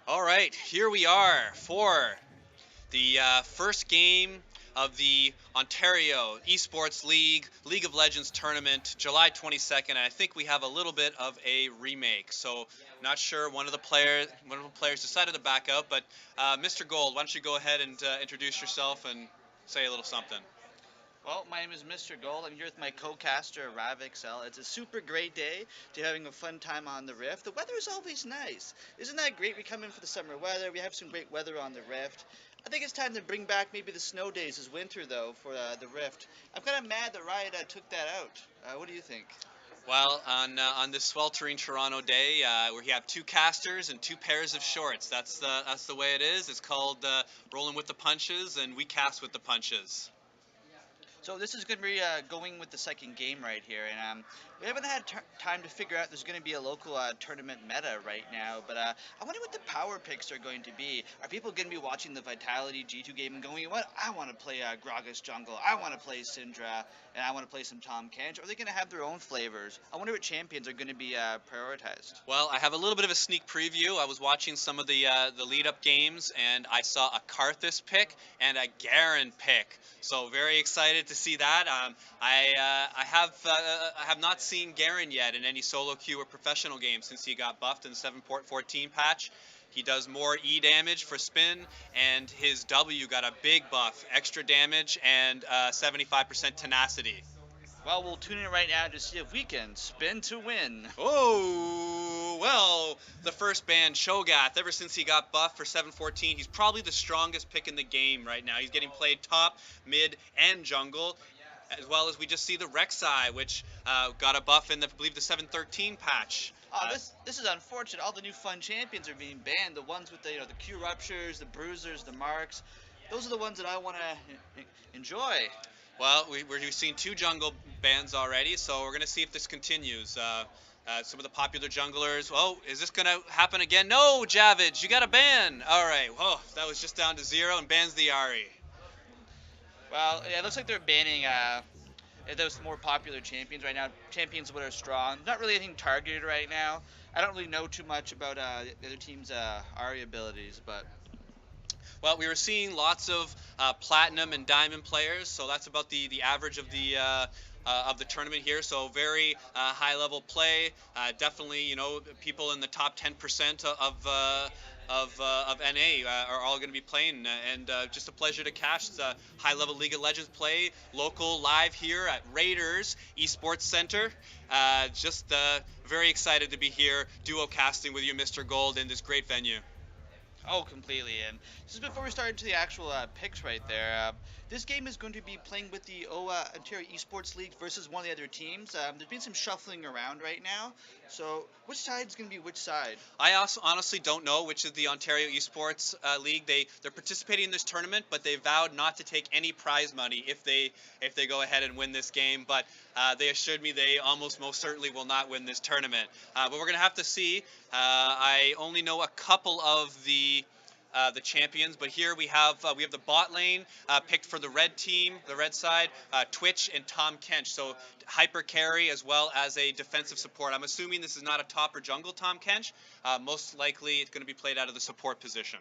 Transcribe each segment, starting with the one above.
All right, here we are for the first game of the Ontario Esports League of Legends tournament, July 22nd. And I think we have a little bit of a remake. So not sure one of the players decided to back out, but Mr. Gold, why don't you go ahead and introduce yourself and say a little something. Well, my name is Mr.Gold. I'm here with my co-caster, RavExel. It's a super great day to having a fun time on the Rift. The weather is always nice. Isn't that great? We come in for the summer weather. We have some great weather on the Rift. I think it's time to bring back maybe the snow days as winter, though, for the Rift. I'm kind of mad that Riot took that out. What do you think? Well, on this sweltering Toronto day, where you have two casters and two pairs of shorts, that's the way it is. It's called rolling with the punches, and we cast with the punches. So this is going to be going with the second game right here, and we haven't had time to figure out there's going to be a local tournament meta right now. But I wonder what the power picks are going to be. Are people going to be watching the Vitality G2 game and going, "What? I want to play Gragas jungle. I want to play Syndra, and I want to play some Tom Kench." Or are they going to have their own flavors? I wonder what champions are going to be prioritized. Well, I have a little bit of a sneak preview. I was watching some of the lead-up games, and I saw a Karthus pick and a Garen pick. So very excited to see that. I have not seen Garen yet in any solo queue or professional game since he got buffed in the 7.14 patch. He does more E damage for spin, and his W got a big buff, extra damage and 75% tenacity. Well, we'll tune in right now to see if we can spin to win. Oh, well, the first ban, Shogath, ever since he got buffed for 714, he's probably the strongest pick in the game right now. He's getting played top, mid, and jungle, as well as we just see the Rek'Sai, which got a buff in, I believe, the 713 patch. Oh, this is unfortunate. All the new fun champions are being banned. The ones with the the Q ruptures, the bruisers, the marks. Those are the ones that I want to enjoy. Well, we've seen two jungle bans already, so we're going to see if this continues. Some of the popular junglers. Oh, is this going to happen again? No, Javage, you got a ban. All right. Whoa, that was just down to zero and bans the Ari. Well, yeah, it looks like they're banning those more popular champions right now. Champions that are strong. Not really anything targeted right now. I don't really know too much about the other team's Ari abilities, but Well, we were seeing lots of platinum and diamond players, so that's about the average of the tournament here. So very high level play. Definitely, people in the top 10% of NA are all going to be playing, and just a pleasure to catch. It's a high level League of Legends play, local live here at Raiders Esports Center. Just very excited to be here, duo casting with you, Mr. Gold, in this great venue. oh, completely. And just before we start into the actual picks right there, this game is going to be playing with the Ontario Esports League versus one of the other teams. There's been some shuffling around right now. So which side is going to be which side? I also honestly don't know which is the Ontario Esports League. They're participating in this tournament, but they vowed not to take any prize money if they go ahead and win this game. But they assured me they almost most certainly will not win this tournament. But we're gonna have to see. I only know a couple of the champions, but here we have the bot lane picked for the red team, the red side, Twitch and Tom Kench. So hyper carry as well as a defensive support. I'm assuming this is not a top or jungle Tom Kench. Most likely it's going to be played out of the support position.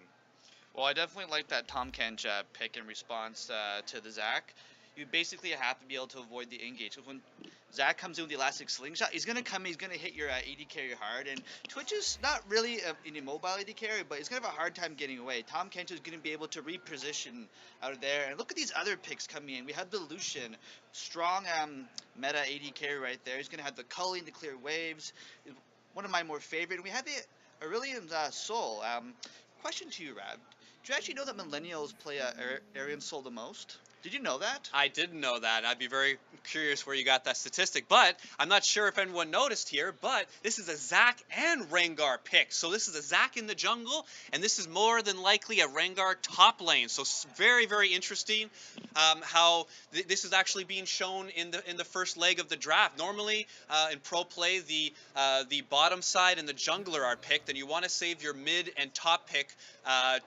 Well, I definitely like that Tom Kench pick in response to the Zac. You basically have to be able to avoid the engage. So when Zac comes in with the elastic slingshot, he's going to come in, he's going to hit your AD carry hard. And Twitch is not really an immobile AD carry, but he's going to have a hard time getting away. Tom Kench is going to be able to reposition out of there. And look at these other picks coming in. We have the Lucian, strong meta AD carry right there. He's going to have the culling to clear waves. One of my more favorite. And we have the Aurelian's Soul. Question to you, Rab. Do you actually know that millennials play Aryan Soul the most? Did you know that? I didn't know that. I'd be very curious where you got that statistic, but I'm not sure if anyone noticed here, but this is a Zac and Rengar pick. So this is a Zac in the jungle, and this is more than likely a Rengar top lane. So very, very interesting how this is actually being shown in the first leg of the draft. Normally in pro play, the bottom side and the jungler are picked, and you want to save your mid and top pick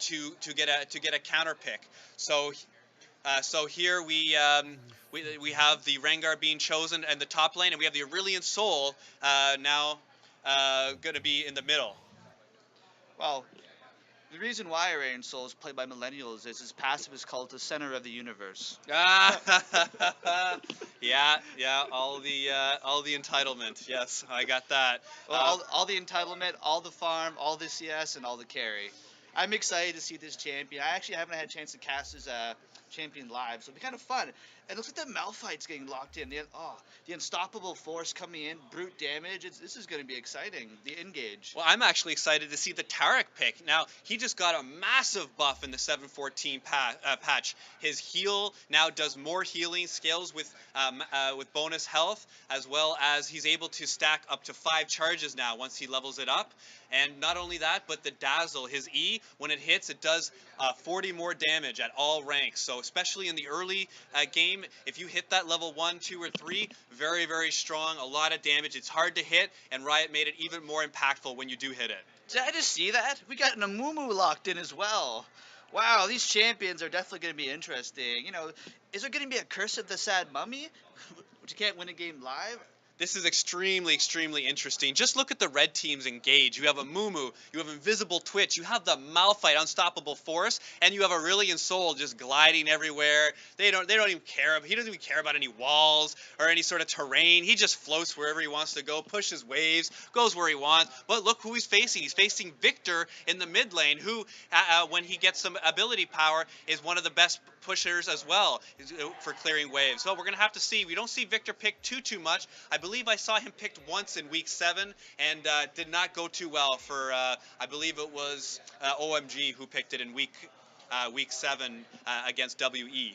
to get a counter pick. So here we have the Rengar being chosen and the top lane, and we have the Aurelian Soul now going to be in the middle. Well, The reason why Rain Soul is played by millennials is his passive is called the center of the universe. Ah, yeah, all the entitlement. Yes, I got that. Well, all the entitlement, all the farm, all the CS, and all the carry. I'm excited to see this champion. I actually haven't had a chance to cast his champion live, so it'll be kind of fun. And it looks like the Malphite's getting locked in. The unstoppable force coming in, brute damage. This is going to be exciting. The engage. Well, I'm actually excited to see the Tarek pick. Now, he just got a massive buff in the 714 patch. His heal now does more healing, scales with bonus health, as well as he's able to stack up to 5 charges now once he levels it up. And not only that, but the Dazzle, his E, when it hits, it does 40 more damage at all ranks. So especially in the early game, if you hit that level 1, 2, or 3, very, very strong, a lot of damage. It's hard to hit, and Riot made it even more impactful when you do hit it. Did I just see that? We got an Amumu locked in as well. Wow, these champions are definitely going to be interesting. Is there going to be a Curse of the Sad Mummy, which you can't win a game live? This is extremely, extremely interesting. Just look at the red teams engage. You have a Mumu, you have Invisible Twitch, you have the Malphite Unstoppable Force, and you have Aurelion Sol just gliding everywhere. They don't even care. He doesn't even care about any walls or any sort of terrain. He just floats wherever he wants to go, pushes waves, goes where he wants. But look who he's facing. He's facing Victor in the mid lane, who, when he gets some ability power, is one of the best pushers as well for clearing waves. So we're going to have to see. We don't see Victor pick too much. I believe I saw him picked once in week 7 and did not go too well for, I believe it was OMG who picked it in week 7 against WE.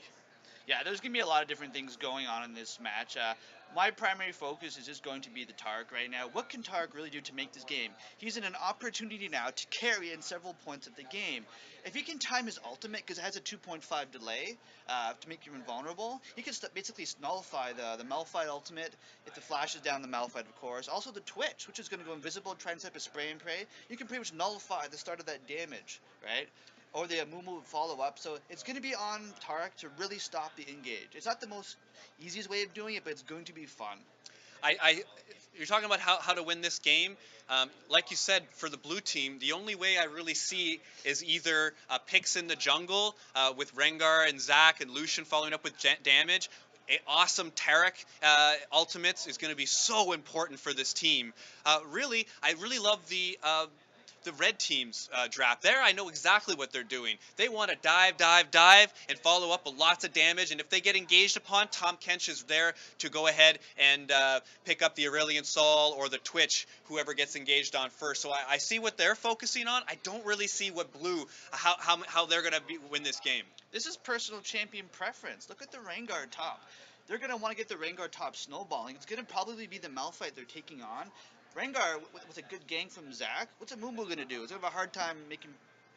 Yeah, there's going to be a lot of different things going on in this match. My primary focus is just going to be the Tark right now. What can Tark really do to make this game? He's in an opportunity now to carry in several points of the game. If he can time his ultimate, because it has a 2.5 delay to make you invulnerable, he can basically nullify the Malphite ultimate if the flashes down the Malphite, of course. Also the Twitch, which is going to go invisible, try and set up a spray and pray. You can pretty much nullify the start of that damage, right? Or the Amumu follow up. So it's going to be on Tarek to really stop the engage. It's not the most easiest way of doing it, but it's going to be fun. You're talking about how to win this game. Like you said, for the blue team, the only way I really see is either picks in the jungle with Rengar and Zac and Lucian following up with damage. Awesome Tarek ultimates is going to be so important for this team. I really love the red team's draft. There, I know exactly what they're doing. They want to dive, and follow up with lots of damage. And if they get engaged upon, Tom Kench is there to go ahead and pick up the Aurelion Sol or the Twitch, whoever gets engaged on first. So I see what they're focusing on. I don't really see what blue, how they're going to win this game. This is personal champion preference. Look at the Rengar top. They're going to want to get the Rengar top snowballing. It's going to probably be the Malphite they're taking on. Rengar, with a good gank from Zac, what's a Mumu going to do? It's going to have a hard time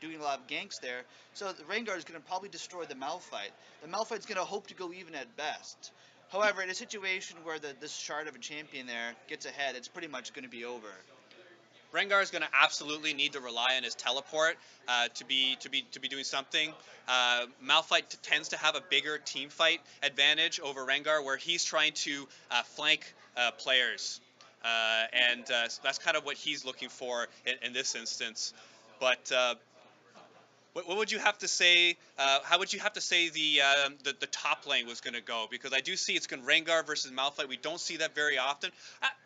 doing a lot of ganks there. So the Rengar is going to probably destroy the Malphite. The Malphite's going to hope to go even at best. However, in a situation where this shard of a champion there gets ahead, it's pretty much going to be over. Rengar is going to absolutely need to rely on his teleport to be doing something. Malphite tends to have a bigger team fight advantage over Rengar, where he's trying to flank players. And that's kind of what he's looking for in this instance. But what would you have to say? How would you have to say the top lane was going to go? Because I do see it's going Rengar versus Malphite. We don't see that very often.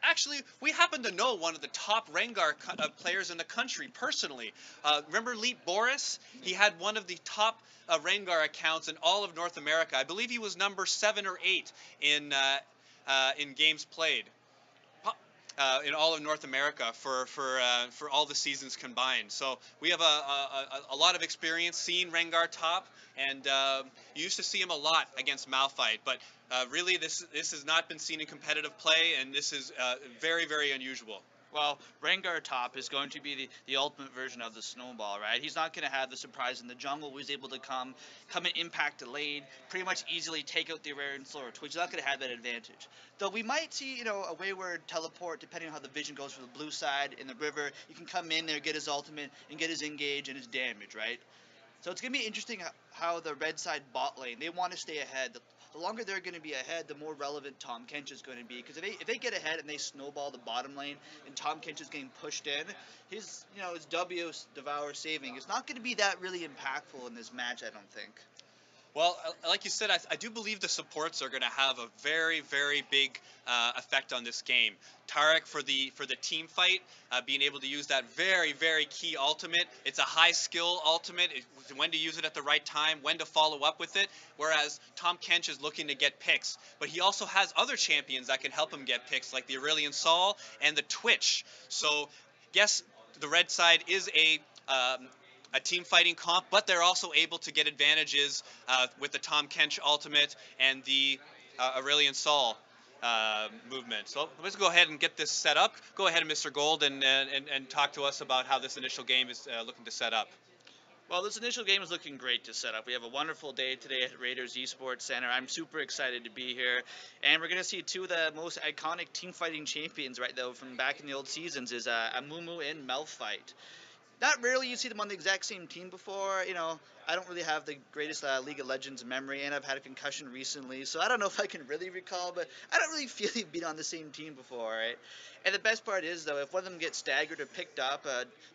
Actually, we happen to know one of the top Rengar players in the country personally. Remember Leetboris? He had one of the top Rengar accounts in all of North America. I believe he was number 7 or 8 in games played. In all of North America for all the seasons combined. So we have a lot of experience seeing Rengar top, and you used to see him a lot against Malphite, but really this has not been seen in competitive play, and this is very, very unusual. Well, Rengar top is going to be the ultimate version of the snowball, right? He's not going to have the surprise in the jungle. He's able to come and impact the lane, pretty much easily take out the Aurelion Sol or Twitch. He's not going to have that advantage. Though we might see, a wayward teleport, depending on how the vision goes for the blue side in the river. You can come in there, get his ultimate, and get his engage and his damage, right? So it's going to be interesting how the red side bot lane, they want to stay ahead. the longer they're going to be ahead, the more relevant Tom Kench is going to be. Because if they get ahead and they snowball the bottom lane, and Tom Kench is getting pushed in, his W Devour saving is not going to be that really impactful in this match, I don't think. Well, like you said, I do believe the supports are going to have a very, very big effect on this game. Tarek for the team fight, being able to use that very, very key ultimate. It's a high skill ultimate. When to use it at the right time, when to follow up with it. Whereas Tom Kench is looking to get picks, but he also has other champions that can help him get picks, like the Aurelion Sol and the Twitch. So, yes, the red side is a team fighting comp, but they're also able to get advantages with the Tom Kench ultimate and the Aurelion Sol movement. So let's go ahead and get this set up. Go ahead, Mr. Gold, and talk to us about how this initial game is looking to set up. Well, this initial game is looking great to set up. We have a wonderful day today at Raiders Esports Center. I'm super excited to be here. And we're going to see two of the most iconic team fighting champions, right, though, from back in the old seasons is Amumu and Malphite. Not rarely you see them on the exact same team before. I don't really have the greatest League of Legends memory, and I've had a concussion recently, so I don't know if I can really recall, but I don't really feel they've been on the same team before, right? And the best part is, though, if one of them gets staggered or picked up,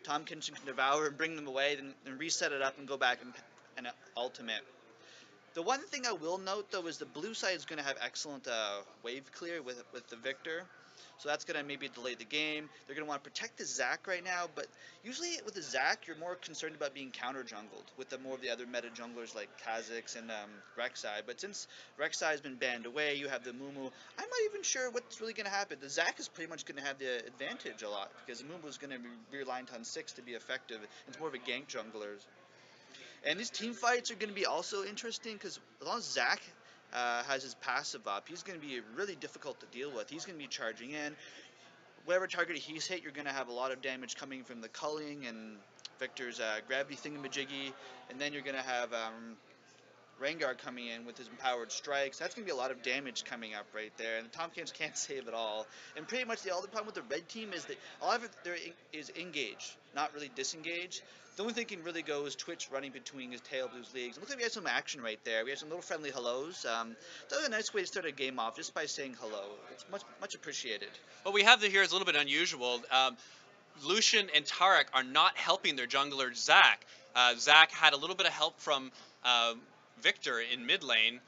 Tom Kinchin can devour and bring them away, then reset it up and go back and ultimate. The one thing I will note, though, is the blue side is going to have excellent wave clear with the Victor. So that's going to maybe delay the game. They're going to want to protect the Zac right now, but usually with the Zac, you're more concerned about being counter-jungled with more of the other meta junglers like Kha'Zix and Rek'Sai. But since Rek'Sai has been banned away, you have the Mumu. I'm not even sure what's really going to happen. The Zac is pretty much going to have the advantage a lot because Mumu is going to be realigned on 6 to be effective. It's more of a gank jungler. And these team fights are going to be also interesting because as long as Zac has his passive up, he's going to be really difficult to deal with. He's going to be charging in. Whatever target he's hit, you're going to have a lot of damage coming from the culling and Victor's gravity thingamajiggy, and then you're going to have Rengar coming in with his empowered strikes. That's going to be a lot of damage coming up right there, and the Tom Cams can't save it all. And pretty much the other problem with the red team is that a lot of it there is engaged, not really disengaged. The only thing can really go is Twitch running between his tail blues leagues. It looks like we had some action right there. We had some little friendly hellos. That was a nice way to start a game off, just by saying hello. It's much appreciated. What we have here is a little bit unusual. Lucian and Tarek are not helping their jungler Zac. Zac had a little bit of help from Victor in mid lane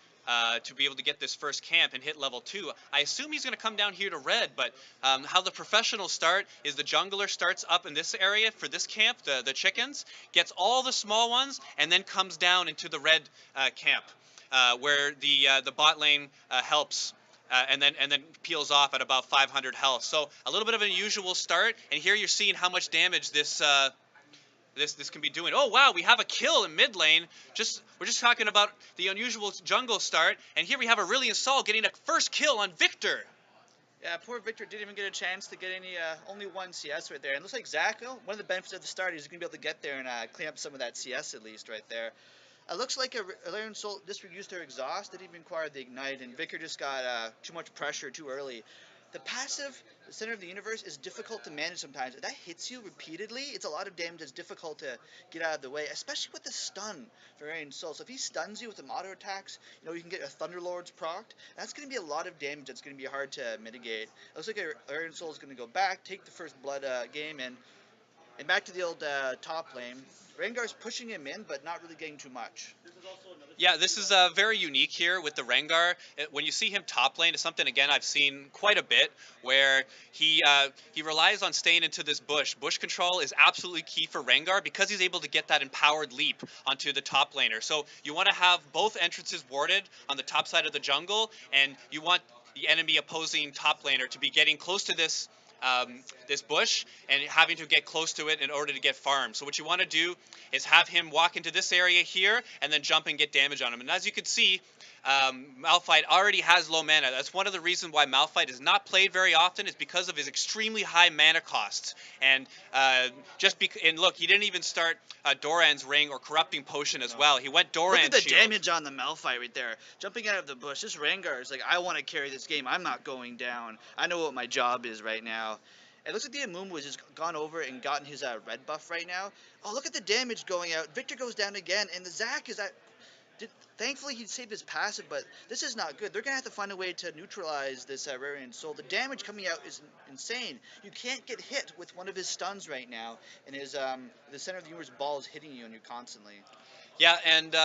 to be able to get this first camp and hit level 2. I assume he's going to come down here to red, but how the professionals start is the jungler starts up in this area for this camp, the chickens, gets all the small ones, and then comes down into the red camp where the bot lane helps. And then peels off at about 500 health. So a little bit of an unusual start, and here you're seeing how much damage this can be doing. Oh wow, we have a kill in mid lane. We're just talking about the unusual jungle start, and here we have Aurelion Sol getting a first kill on Victor. Yeah, poor Victor didn't even get a chance to get any, only one CS right there. And it looks like Zac, one of the benefits of the start is he's going to be able to get there and clean up some of that CS at least right there. It looks like Aurelion Sol just used her exhaust, didn't even require the ignite, and Victor just got too much pressure too early. The passive, the center of the universe, is difficult to manage sometimes. If that hits you repeatedly, it's a lot of damage that's difficult to get out of the way, especially with the stun for Aurelion Sol. So if he stuns you with the auto attacks, you can get a Thunderlord's procced. That's going to be a lot of damage that's going to be hard to mitigate. It looks like Aurelion Sol is going to go back, take the first blood game, and back to the old top lane. Rengar's pushing him in, but not really getting too much. Yeah, this is very unique here with the Rengar. When you see him top lane, it's something, again, I've seen quite a bit, where he relies on staying into this bush. Bush control is absolutely key for Rengar because he's able to get that empowered leap onto the top laner. So you want to have both entrances warded on the top side of the jungle, and you want the enemy opposing top laner to be getting close to this bush and having to get close to it in order to get farmed. So what you want to do is have him walk into this area here and then jump and get damage on him. And as you can see, Malphite already has low mana. That's one of the reasons why Malphite is not played very often, is because of his extremely high mana costs. And look, he didn't even start Doran's Ring or Corrupting Potion as well. He went Doran's Look at the Shield. damage on the Malphite right there. Jumping out of the bush. This Rengar is like, I want to carry this game. I'm not going down. I know what my job is right now. It looks like the Amumu has just gone over and gotten his red buff right now. Oh, look at the damage going out. Victor goes down again, and the Zac is at... Thankfully, he saved his passive, but this is not good. They're going to have to find a way to neutralize this Rarian Soul. The damage coming out is insane. You can't get hit with one of his stuns right now, and the center of the universe ball is hitting you, and you're constantly. Yeah, and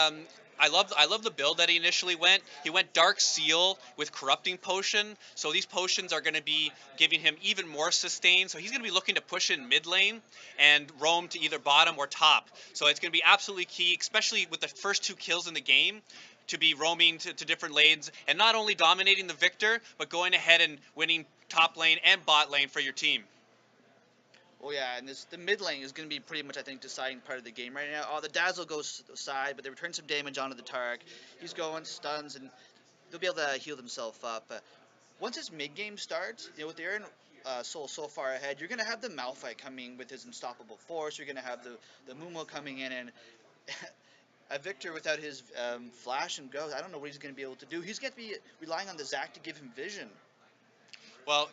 I love the build that he initially went. He went Dark Seal with Corrupting Potion, so these potions are going to be giving him even more sustain. So he's going to be looking to push in mid lane and roam to either bottom or top. So it's going to be absolutely key, especially with the first 2 kills in the game, to be roaming to different lanes and not only dominating the Victor, but going ahead and winning top lane and bot lane for your team. Oh yeah, and the mid lane is going to be pretty much, I think, deciding part of the game right now. Oh, the Dazzle goes aside, but they return some damage onto the Tark. He's going stuns, and they'll be able to heal themselves up. Once this mid game starts, with Aaron Soul so far ahead, you're going to have the Malphite coming with his unstoppable force. You're going to have the Mumo coming in, and a Victor without his flash and go. I don't know what he's going to be able to do. He's going to be relying on the Zac to give him vision. Well,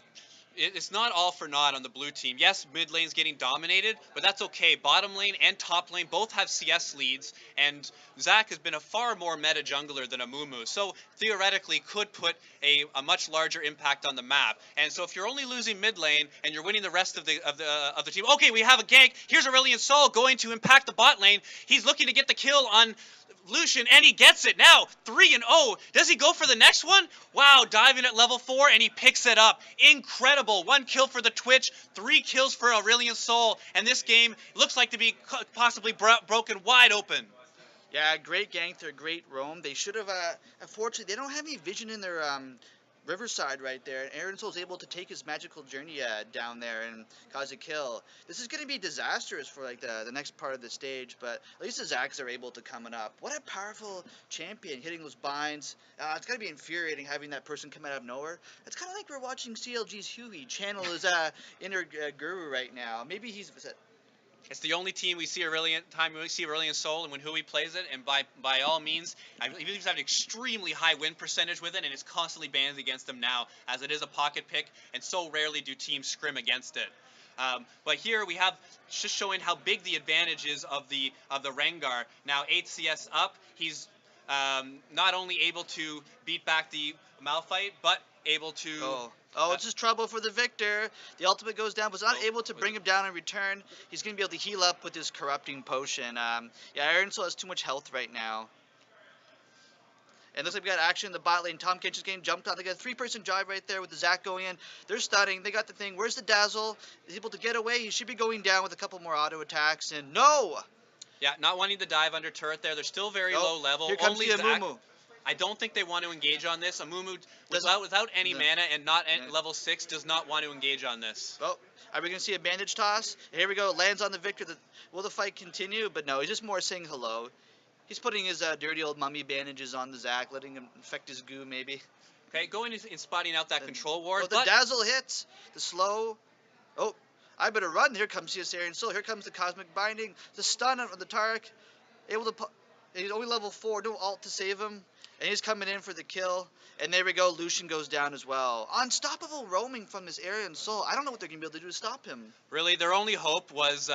it's not all for naught on the blue team. Yes, mid lane's getting dominated, but that's okay. Bottom lane and top lane both have CS leads, and Zac has been a far more meta jungler than Amumu, so theoretically could put a much larger impact on the map. And so if you're only losing mid lane and you're winning the rest of the team, okay, we have a gank. Here's Aurelion Sol going to impact the bot lane. He's looking to get the kill on Lucian, and he gets it now. 3-0. Does he go for the next one? Wow, diving at level 4, and he picks it up. Incredible. 1 kill for the Twitch, 3 kills for Aurelion Sol, and this game looks like to be possibly broken wide open. Yeah, great gank. They're great roam. They should have. Unfortunately, they don't have any vision in their Riverside right there. And Aaron Soul's able to take his magical journey down there and cause a kill. This is going to be disastrous for like the next part of the stage, but at least the Zacs are able to come up. What a powerful champion hitting those binds. It's going to be infuriating having that person come out of nowhere. It's kind of like we're watching CLG's Huey channel his inner guru right now. Maybe he's. It's the only we see Aurelion Sol, and when Hui plays it, and by all means, I believe he's having an extremely high win percentage with it, and it's constantly banned against them now, as it is a pocket pick, and so rarely do teams scrim against it. But here we have just showing how big the advantage is of the Rengar. Now 8 CS up, he's not only able to beat back the Malphite, but able to. Oh, it's just trouble for the Victor. The ultimate goes down, but not able to bring him down in return. He's going to be able to heal up with his corrupting potion. Yeah, Aaron Soul has too much health right now. And looks like we got action in the bot lane. Tom Kench is getting jumped on. They got a 3-person drive right there with the Zac going in. They're stunning. They got the thing. Where's the Dazzle? He's able to get away. He should be going down with a couple more auto attacks. And no! Yeah, not wanting to dive under turret there. They're still very low level. Here comes the Amumu. I don't think they want to engage on this. Amumu, without any mana and not at level 6, does not want to engage on this. Oh, are we going to see a bandage toss? Here we go. Lands on the Victor. Will the fight continue? But no, he's just more saying hello. He's putting his dirty old mummy bandages on the Zac, letting him infect his goo, maybe. Okay, going and spotting out that control ward. The Dazzle hits. The slow. Oh, I better run. Here comes CS Aaron Soul. Here comes the Cosmic Binding. The stun on the Tark. Able to... He's only level 4. No ult to save him. And he's coming in for the kill. And there we go. Lucian goes down as well. Unstoppable roaming from this Aaron Soul. I don't know what they're going to be able to do to stop him. Really, their only hope was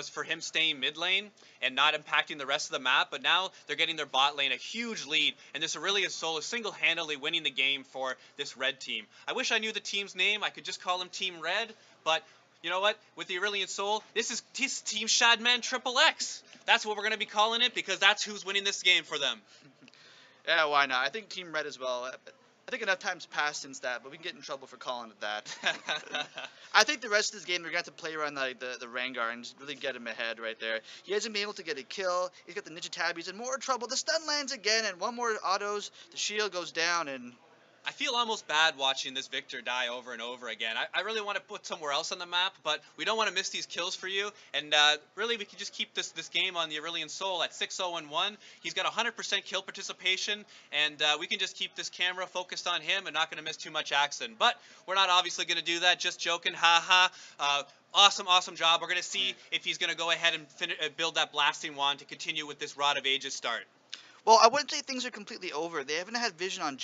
for him staying mid lane and not impacting the rest of the map. But now they're getting their bot lane a huge lead. And this Aurelion Soul is single-handedly winning the game for this red team. I wish I knew the team's name. I could just call them Team Red. But you know what? With the Aurelion Soul, this is Team Shadman Triple X. That's what we're going to be calling it, because that's who's winning this game for them. Yeah, why not? I think Team Red as well. I think enough time's passed since that, but we can get in trouble for calling it that. I think the rest of this game, they're going to have to play around the Rengar and just really get him ahead right there. He hasn't been able to get a kill. He's got the Ninja Tab. He's in more trouble. The stun lands again, and one more autos. The shield goes down, and... I feel almost bad watching this Victor die over and over again. I really want to put somewhere else on the map, but we don't want to miss these kills for you. And really, we can just keep this game on the Aurelion Soul at 6-0-1. He's got 100% kill participation, and we can just keep this camera focused on him and not going to miss too much action. But we're not obviously going to do that. Just joking. Ha-ha. Awesome job. We're going to see if he's going to go ahead and build that blasting wand to continue with this Rod of Ages start. Well, I wouldn't say things are completely over. They haven't had vision on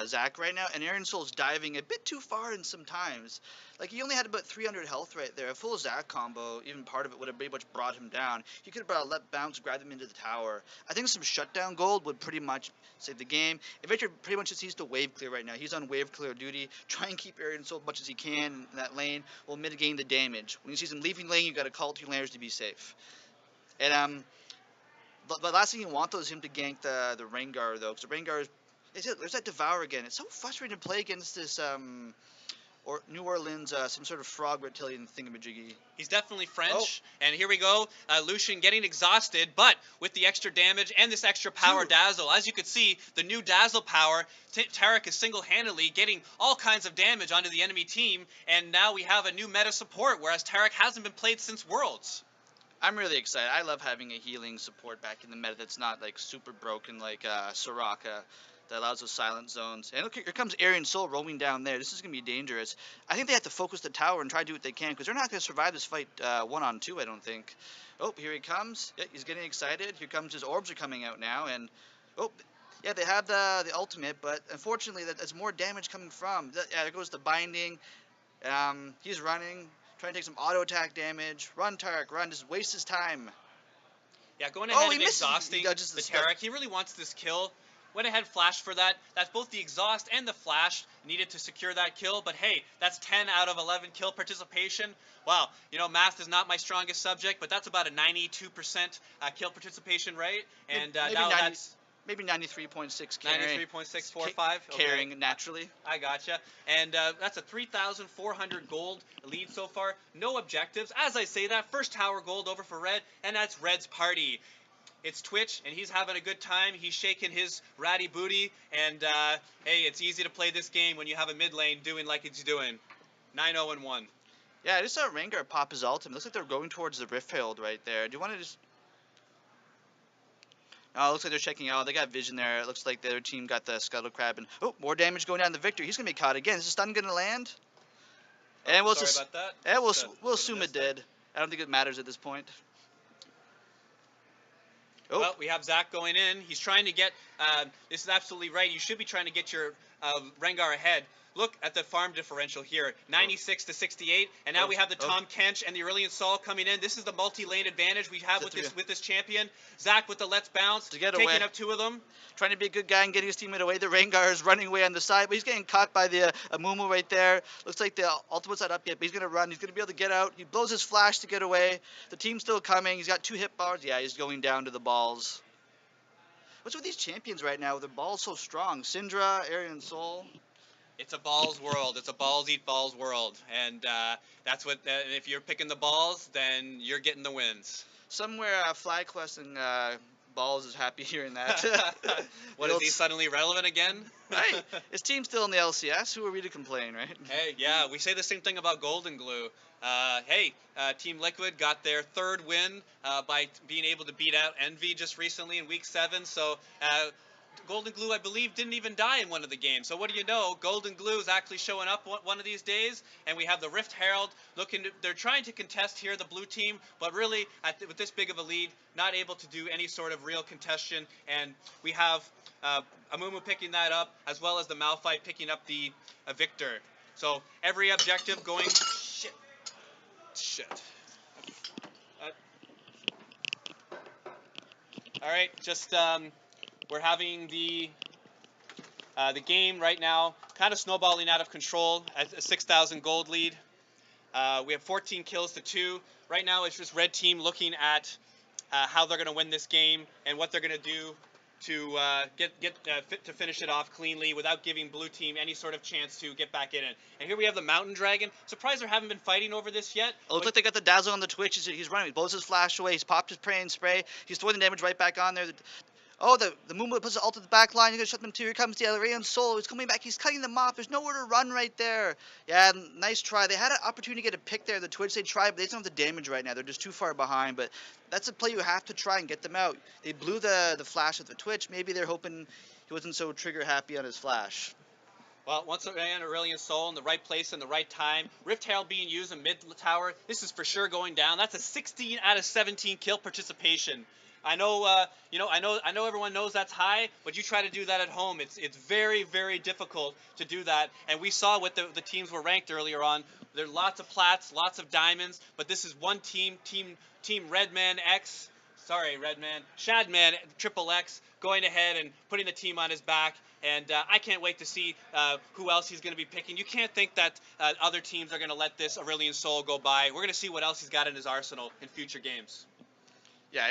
Zach right now, and Aaron Soul's diving a bit too far in some times. Like, he only had about 300 health right there. A full Zach combo, even part of it, would have pretty much brought him down. He could have let bounce, grabbed him into the tower. I think some shutdown gold would pretty much save the game. If Victor pretty much just needs to wave clear right now. He's on wave clear duty. Try and keep Aaron Soul as much as he can in that lane while mitigating the damage. When you see him leaving lane, you got to call to your laners to be safe. And the last thing you want though is him to gank the Rengar though, because the Rengar is there's that Devour again. It's so frustrating to play against this or New Orleans some sort of frog reptilian thingamajiggy. He's definitely French, and here we go. Lucian getting exhausted, but with the extra damage and this extra power dazzle. As you can see, the new dazzle power, Tarek is single-handedly getting all kinds of damage onto the enemy team, and now we have a new meta support, whereas Tarek hasn't been played since Worlds. I'm really excited. I love having a healing support back in the meta that's not like super broken like Soraka, that allows those silent zones. And look, here comes Aryan Soul roaming down there. This is going to be dangerous. I think they have to focus the tower and try to do what they can, because they're not going to survive this fight 1-on-2, I don't think. Oh, here he comes. Yeah, he's getting excited. Here comes his orbs are coming out now. And, oh, yeah, they have the ultimate, but unfortunately there's more damage coming from. Yeah, there goes the binding. He's running, trying to take some auto attack damage. Run, Tarek, run. Just waste his time. Yeah, going ahead and misses. exhausting the Tarek. He really wants this kill. Went ahead, flash for that. That's both the exhaust and the flash needed to secure that kill. But hey, that's 10 out of 11 kill participation. Wow, you know, math is not my strongest subject, but that's about a 92% kill participation rate. And now that's maybe 93.6 carrying. 93.645. Carrying naturally. I gotcha. And that's a 3,400 gold lead so far. No objectives. As I say that, first tower gold over for Red, and that's Red's party. It's Twitch, and he's having a good time. He's shaking his ratty booty, and hey, it's easy to play this game when you have a mid lane doing like it's doing. 9-0-1. Yeah, I just saw Rengar pop his ultimate. Looks like they're going towards the Rift Herald right there. Do you want to just... Oh, it looks like they're checking out. They got vision there. It looks like their team got the Scuttle Crab. And, oh, more damage going down to Victor. He's going to be caught again. Is the stun going to land? And we'll sorry about that. Yeah, we'll assume it did. I don't think it matters at this point. Oh. Well, we have Zach going in. He's trying to get, this is absolutely right. You should be trying to get your Rengar ahead. Look at the farm differential here, 96 to 68, and now we have the Tom Kench and the Aurelion Sol coming in. This is the multi-lane advantage we have with this champion. Zach with the Let's Bounce, taking up two of them. Trying to be a good guy and getting his teammate away. The Rengar is running away on the side, but he's getting caught by the Amumu right there. Looks like the ultimate's not up yet, but he's going to run. He's going to be able to get out. He blows his flash to get away. The team's still coming. He's got 2 hit bars. Yeah, he's going down to the balls. What's with these champions right now? Their balls so strong. Syndra, Aryan Soul. It's a balls world. It's a balls eat balls world, and that's what. If you're picking the balls, then you're getting the wins. Somewhere FlyQuest and balls is happy hearing that. What, is he suddenly relevant again? Right. His team's still in the LCS. Who are we to complain, right? Hey, yeah, we say the same thing about Golden Glue. Hey, Team Liquid got their 3rd win by being able to beat out Envy just recently in Week 7. So. Golden Glue, I believe, didn't even die in one of the games. So what do you know? Golden Glue is actually showing up one of these days, and we have the Rift Herald they're trying to contest here, the blue team, but really, with this big of a lead, not able to do any sort of real contention, and we have Amumu picking that up, as well as the Malphite picking up the Victor. So every objective going... Shit. All right, just... We're having the game right now kind of snowballing out of control at a 6,000 gold lead. We have 14 kills to 2. Right now it's just Red Team looking at how they're going to win this game and what they're going to do to to finish it off cleanly without giving Blue Team any sort of chance to get back in it. And here we have the Mountain Dragon. Surprised there haven't been fighting over this yet. It looks like they got the dazzle on the Twitch. He's running. He blows his flash away. He's popped his prey and spray. He's throwing the damage right back on there. Oh, the Moonblade puts the ult at the back line. You're going to shut them too. Here comes the Aurelion Sol. He's coming back. He's cutting them off. There's nowhere to run right there. Yeah, nice try. They had an opportunity to get a pick there. The Twitch, they tried, but they don't have the damage right now. They're just too far behind. But that's a play you have to try and get them out. They blew the flash at the Twitch. Maybe they're hoping he wasn't so trigger happy on his flash. Well, once again, Aurelion Sol in the right place and the right time. Rift Herald being used in mid tower. This is for sure going down. That's a 16 out of 17 kill participation. I know, I know everyone knows that's high, but you try to do that at home. It's very, very difficult to do that. And we saw what the teams were ranked earlier on. There are lots of plats, lots of diamonds, but this is one team Redman X. Sorry, Redman, Shadman, Triple X, going ahead and putting the team on his back. And I can't wait to see who else he's going to be picking. You can't think that other teams are going to let this Aurelion Sol go by. We're going to see what else he's got in his arsenal in future games. Yeah,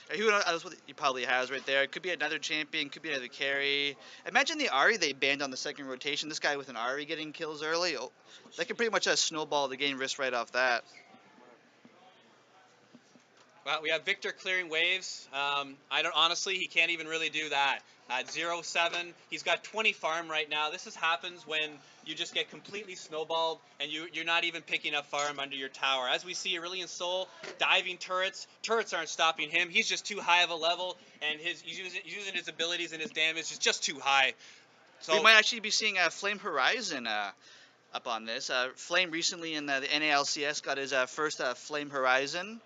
who knows what he probably has right there. It could be another champion, could be another carry. Imagine the Ari they banned on the second rotation. This guy with an Ari getting kills early. Oh, that could pretty much snowball the game risk right off that. Well, we have Victor clearing waves. I don't honestly, he can't even really do that. 0-7. He's got 20 farm right now. This happens when you just get completely snowballed and you're not even picking up farm under your tower. As we see, Aurelion Sol diving turrets. Turrets aren't stopping him. He's just too high of a level, and he's using his abilities and his damage is just too high. So we might actually be seeing Flame Horizon up on this. Flame recently in the NALCS got his first Flame Horizon.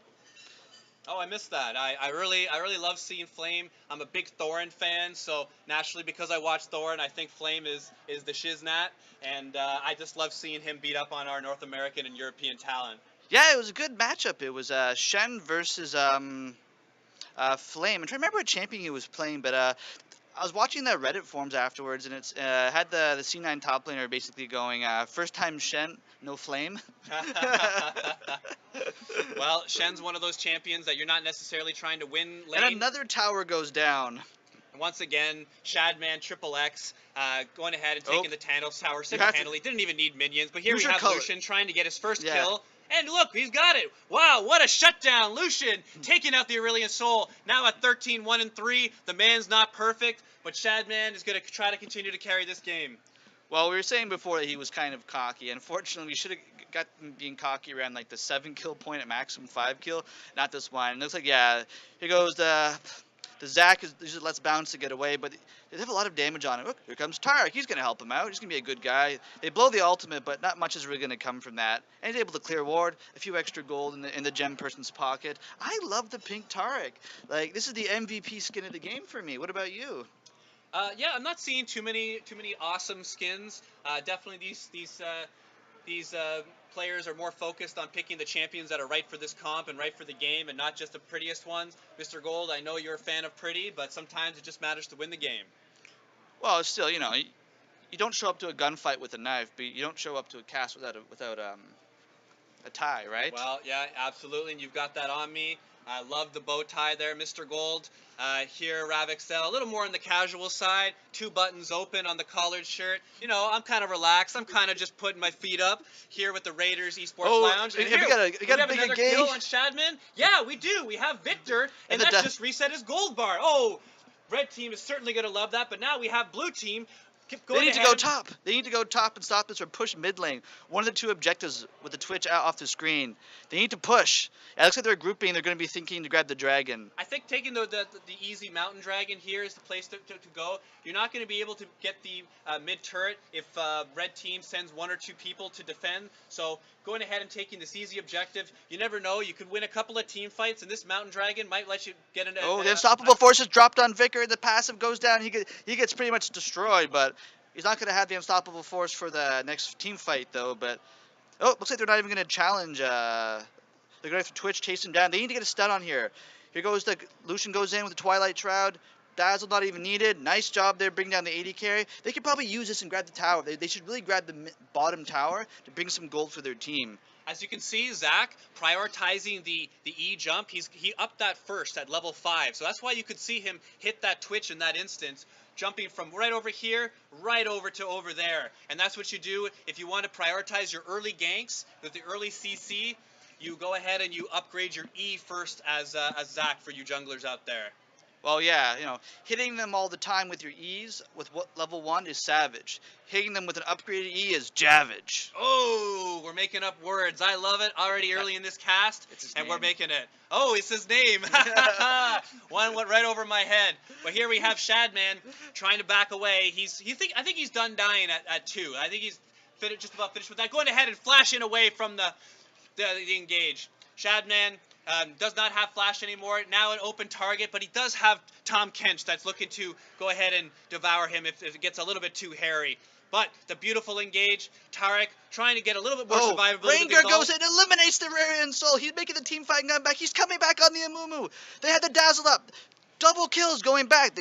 Oh, I missed that. I really love seeing Flame. I'm a big Thorin fan, so naturally because I watch Thorin, I think Flame is the shiznat, and I just love seeing him beat up on our North American and European talent. Yeah, it was a good matchup. It was Shen versus Flame. I'm trying to remember what champion he was playing, but I was watching the Reddit forums afterwards, and it's had the C9 top laner basically going, first time Shen, no Flame. Well, Shen's one of those champions that you're not necessarily trying to win lane. And another tower goes down. Once again, Shadman, Triple X, going ahead and taking the Thanos tower single-handedly. Didn't even need minions, but here we have Lucian trying to get his first kill. And look, he's got it. Wow, what a shutdown. Lucian taking out the Aurelion Sol. Now at 13-1-3. The man's not perfect, but Shadman is going to try to continue to carry this game. Well, we were saying before that he was kind of cocky. Unfortunately, we should have got him being cocky around like the 7 kill point at maximum 5 kill. Not this one. It looks like, yeah, here goes the Zac usually lets bounce to get away, but they have a lot of damage on him. Look, here comes Tarek. He's going to help him out. He's going to be a good guy. They blow the ultimate, but not much is really going to come from that. And he's able to clear ward, a few extra gold in the gem person's pocket. I love the pink Tarek. Like, this is the MVP skin of the game for me. What about you? Yeah, I'm not seeing too many awesome skins. Definitely these players are more focused on picking the champions that are right for this comp and right for the game, and not just the prettiest ones. Mr.Gold, I know you're a fan of pretty, but sometimes it just matters to win the game. Well, still, you know, you don't show up to a gunfight with a knife, but you don't show up to a cast without a tie, right? Well, yeah, absolutely, and you've got that on me. I love the bow tie there, Mr. Gold. Here, RavExel, a little more on the casual side. 2 buttons open on the collared shirt. You know, I'm kind of relaxed. I'm kind of just putting my feet up here with the Raiders Esports Lounge. And here, we got a big another kill on Shadman. Yeah, we do. We have Victor, and that just reset his gold bar. Oh, red team is certainly going to love that, but now we have blue team. They need to go top. They need to go top and stop this or push mid lane. One of the 2 objectives with the Twitch out off the screen. They need to push. It looks like they're grouping. They're going to be thinking to grab the dragon. I think taking the easy mountain dragon here is the place to go. You're not going to be able to get the mid turret if red team sends 1 or 2 people to defend. So going ahead and taking this easy objective, you never know. You could win a couple of team fights, and this mountain dragon might let you get into. Oh, the unstoppable force is dropped on Vicar. The passive goes down. He gets pretty much destroyed, but he's not going to have the unstoppable force for the next team fight, though. But looks like they're not even going to challenge. They're going to have to Twitch chase him down. They need to get a stun on here. Here goes Lucian goes in with the Twilight Shroud. Dazzle not even needed. Nice job there bringing down the AD carry. They could probably use this and grab the tower. They should really grab the bottom tower to bring some gold for their team. As you can see, Zac prioritizing the E jump. He upped that first at level 5. So that's why you could see him hit that Twitch in that instance, jumping from right over here, right over to over there. And that's what you do if you want to prioritize your early ganks with the early CC. You go ahead and you upgrade your E first as Zac for you junglers out there. Well, yeah, you know, hitting them all the time with your E's with level 1 is savage. Hitting them with an upgraded E is javage. Oh, we're making up words. I love it. Already early in this cast, and we're making it. Oh, it's his name. One went right over my head. But here we have Shadman trying to back away. I think he's done dying at 2. I think he's just about finished with that. Going ahead and flashing away from the engage. Shadman Does not have flash anymore. Now an open target, but he does have Tom Kench that's looking to go ahead and devour him if it gets a little bit too hairy. But the beautiful engage, Tarek trying to get a little bit more survivability. Rengar goes in, eliminates the Radiant Soul. He's making the team fight gun back. He's coming back on the Amumu. They had the dazzle up. Double kills going back.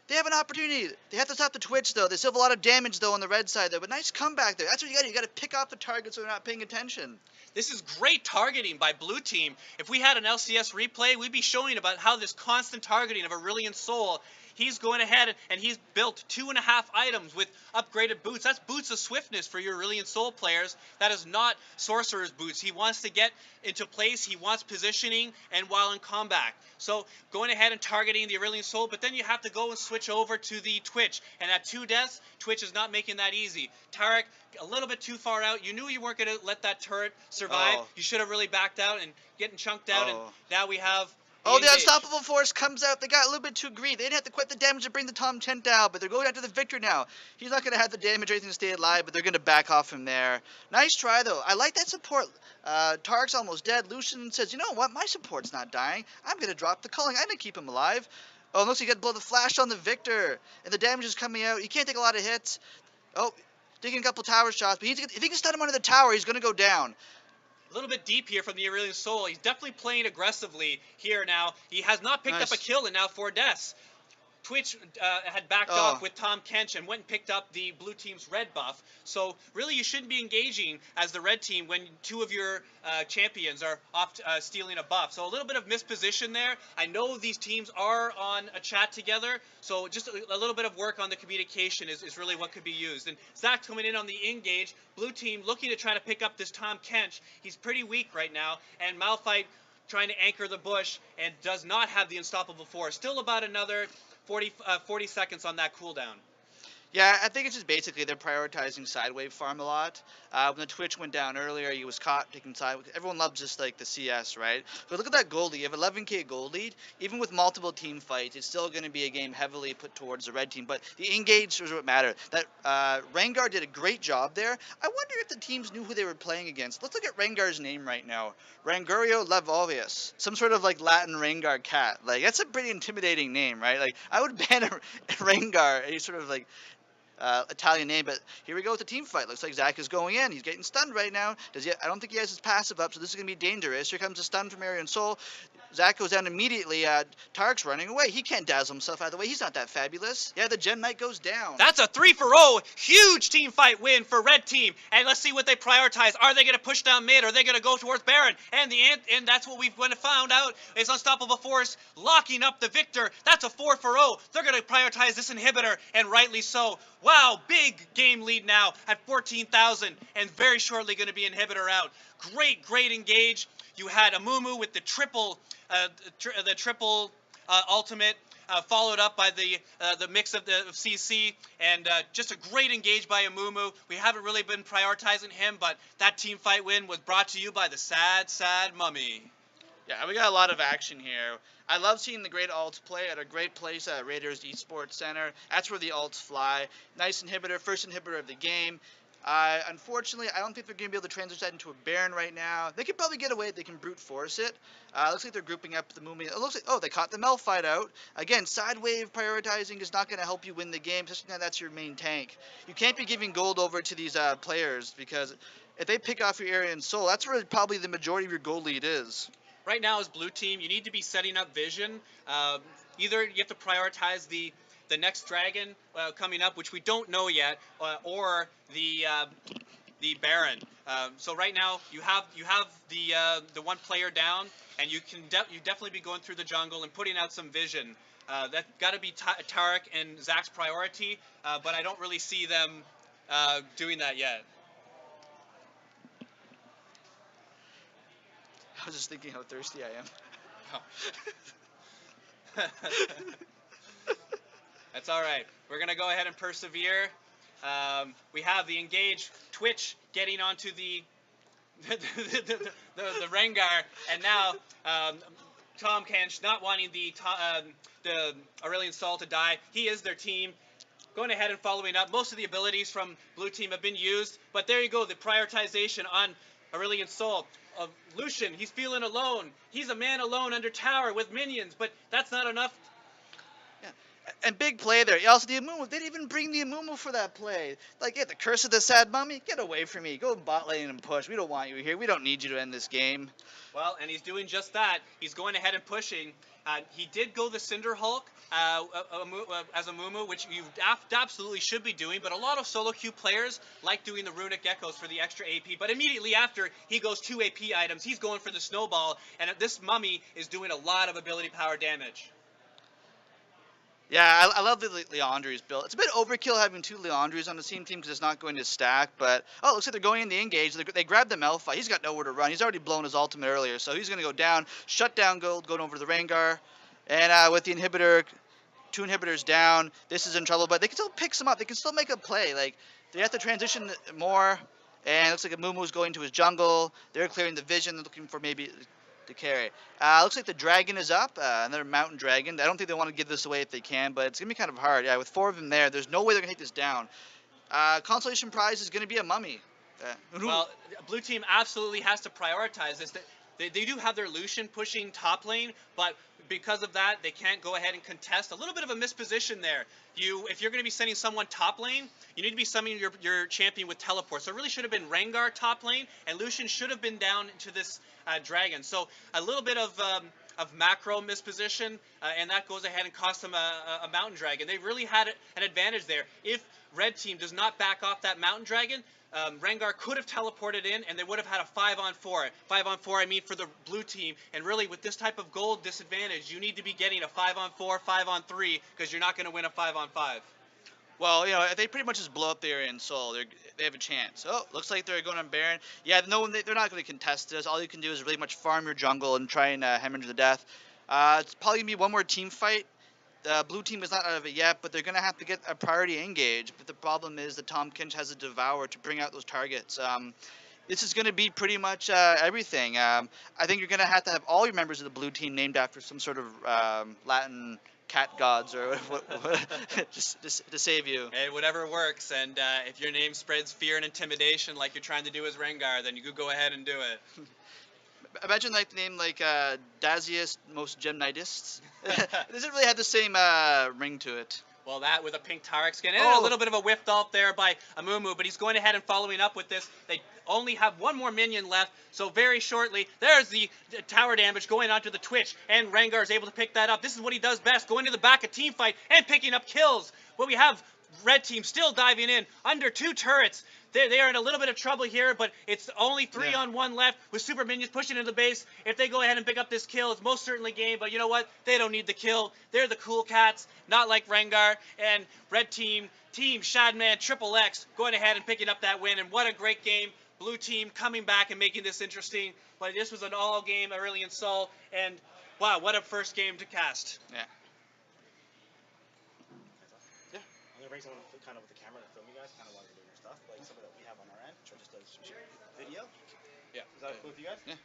They have an opportunity. They have to stop the Twitch, though. They still have a lot of damage, though, on the red side, though. But nice comeback there. That's what you got to do. You got to pick off the targets so they're not paying attention. This is great targeting by Blue Team. If we had an LCS replay, we'd be showing about how this constant targeting of Aurelion Sol, he's going ahead and he's built 2.5 items with upgraded boots. That's boots of swiftness for your Aurelion Sol players. That is not Sorcerer's boots. He wants to get into place. He wants positioning and while in combat. So going ahead and targeting the Aurelion Sol, but then you have to go and switch over to the Twitch. And at 2 deaths, Twitch is not making that easy. Tarek, a little bit too far out. You knew you weren't going to let that turret survive. You should have really backed out and getting chunked out. And now we have the unstoppable force comes out. They got a little bit too greedy. They didn't have to quit the damage to bring the Tom Chen down, but they're going after the Victor now. He's not going to have the damage or anything to stay alive, but they're going to back off from there. Nice try, though. I like that support. Tarek's almost dead. Lucian says, you know what? My support's not dying. I'm going to drop the culling. I'm going to keep him alive. Oh, it looks like he got to blow the flash on the Victor, and the damage is coming out. He can't take a lot of hits. Oh, taking a couple tower shots, but if he can stun him under the tower, he's going to go down. A little bit deep here from the Aurelion Sol. He's definitely playing aggressively here now. He has not picked up a kill and now 4 deaths. Twitch had backed off with Tom Kench and went and picked up the blue team's red buff. So really you shouldn't be engaging as the red team when 2 of your champions are off stealing a buff. So a little bit of misposition there. I know these teams are on a chat together, so just a little bit of work on the communication is really what could be used. And Zach coming in on the engage. Blue team looking to try to pick up this Tom Kench. He's pretty weak right now. And Malphite trying to anchor the bush and does not have the unstoppable force. Still about another 40 seconds on that cooldown. Yeah, I think it's just basically they're prioritizing side wave farm a lot. When the Twitch went down earlier, he was caught taking side. Everyone loves just like the CS, right? But look at that gold lead. You have 11k gold lead. Even with multiple team fights, it's still going to be a game heavily put towards the red team. But the engage is what mattered. That Rengar did a great job there. I wonder if the teams knew who they were playing against. Let's look at Rengar's name right now. Rangario Levolvius. Some sort of like Latin Rengar cat. Like that's a pretty intimidating name, right? Like I would ban a Rengar, any sort of like Italian name, but here we go with the team fight. Looks like Zach is going in. He's getting stunned right now. I don't think he has his passive up, so this is going to be dangerous. Here comes a stun from Aurelion Sol. Zach goes down immediately. Tarek's running away. He can't dazzle himself out of the way. He's not that fabulous. Yeah, the Gem Knight goes down. That's a 3-for-0. Huge team fight win for red team. And let's see what they prioritize. Are they going to push down mid? Or are they going to go towards Baron? And that's what we've found out is Unstoppable Force locking up the Victor. That's a 4-for-0. They're going to prioritize this inhibitor, and rightly so. Wow, big game lead now at 14,000, and very shortly going to be inhibitor out. Great engage. You had Amumu with the triple ultimate, followed up by the mix of CC, and just a great engage by Amumu. We haven't really been prioritizing him, but that team fight win was brought to you by the sad mummy. Yeah, we got a lot of action here. I love seeing the great alts play at a great place at Raiders Esports Center. That's where the alts fly. Nice inhibitor, first inhibitor of the game. Unfortunately, I don't think they're going to be able to transition that into a Baron right now. They could probably get away. They can brute force it. Looks like they're grouping up the movement. It looks like, oh, they caught the Malphite out. Again, side wave prioritizing is not going to help you win the game, especially now that's your main tank. You can't be giving gold over to these players, because if they pick off your Aurelion Sol, that's where probably the majority of your gold lead is. Right now, as blue team, you need to be setting up vision. Either you have to prioritize the next dragon coming up, which we don't know yet, or the Baron. So right now you have the one player down, and you can definitely be going through the jungle and putting out some vision. That's got to be Tarek and Zach's priority, but I don't really see them doing that yet. I was just thinking how thirsty I am. Oh. That's all right. We're going to go ahead and persevere. We have the engage Twitch getting onto the Rengar, and now Tom Kench not wanting the Aurelion Sol to die. He is their team. Going ahead and following up. Most of the abilities from blue team have been used, but there you go. The prioritization on Aurelian Soul. Lucian, he's feeling alone. He's a man alone under tower with minions, but that's not enough. Yeah. And big play there. Also, the Amumu, they didn't even bring the Amumu for that play. Like, yeah, the curse of the sad mummy, get away from me. Go bot lane and push. We don't want you here. We don't need you to end this game. Well, and he's doing just that. He's going ahead and pushing. He did go the Cinder Hulk as a Mumu, which you absolutely should be doing, but a lot of solo queue players like doing the Runic Geckos for the extra AP, but immediately after, he goes 2 AP items. He's going for the Snowball, and this Mummy is doing a lot of ability power damage. Yeah, I love the Leandri's build. It's a bit overkill having 2 Leandris on the same team because it's not going to stack, but, oh, it looks like they're going in the engage. They grab the Malphite. He's got nowhere to run. He's already blown his ultimate earlier, so he's going to go down, shut down Gold, going over to the Rengar, and with the inhibitor, 2 inhibitors down, this is in trouble, but they can still pick some up. They can still make a play. Like, they have to transition more, and it looks like Amumu's going to his jungle. They're clearing the vision. They're looking for maybe to carry. Looks like the dragon is up, another mountain dragon. I don't think they want to give this away if they can, but it's going to be kind of hard. Yeah, with 4 of them there's no way they're going to take this down. Consolation prize is going to be a mummy. Well, blue team absolutely has to prioritize this. They do have their Lucian pushing top lane, but because of that, they can't go ahead and contest. A little bit of a misposition there. If you're going to be sending someone top lane, you need to be summoning your champion with teleport. So it really should have been Rengar top lane, and Lucian should have been down to this dragon. So a little bit of macro misposition, and that goes ahead and costs them a mountain dragon. They really had an advantage there. If red team does not back off that mountain dragon, Rengar could have teleported in, and they would have had a 5-on-4. 5-on-4, I mean, for the blue team. And really, with this type of gold disadvantage, you need to be getting a 5-on-4, 5-on-3, because you're not going to win a 5-on-5. Well, if they pretty much just blow up the area in Soul, they have a chance. Oh, looks like they're going on Baron. Yeah, no, they're not going to contest this. All you can do is really much farm your jungle and try and hemorrhage to death. It's probably going to be one more team fight. The blue team is not out of it yet, but they're going to have to get a priority engage. But the problem is that Tom Kinch has a Devour to bring out those targets. This is going to be pretty much everything. I think you're going to have all your members of the blue team named after some sort of Latin cat gods or just to save you. Hey, whatever works. And if your name spreads fear and intimidation like you're trying to do as Rengar, then you could go ahead and do it. Imagine like the name like Dazius Most Gemnitis. It doesn't really have the same ring to it. Well, that with a pink Tarek skin, and a little bit of a whiffed off there by Amumu, but he's going ahead and following up with this. They only have one more minion left, so very shortly, there's the tower damage going onto the Twitch, and Rengar is able to pick that up. This is what he does best, going to the back of team fight and picking up kills. But we have red team still diving in under 2 turrets. They are in a little bit of trouble here, but it's only 3-on-1 left with super minions pushing into the base. If they go ahead and pick up this kill, it's most certainly game, but you know what? They don't need the kill. They're the cool cats, not like Rengar. And red team, Team Shadman, Triple X, going ahead and picking up that win. And what a great game. Blue team coming back and making this interesting. But this was an all game, Aurelian Sol, and wow, what a first game to cast. Yeah. I'm gonna bring someone kind of with the camera to film you guys, kind of while you're doing your stuff, like some of that we have on our end, or just a video. Yeah. Is that cool with you guys? Yeah.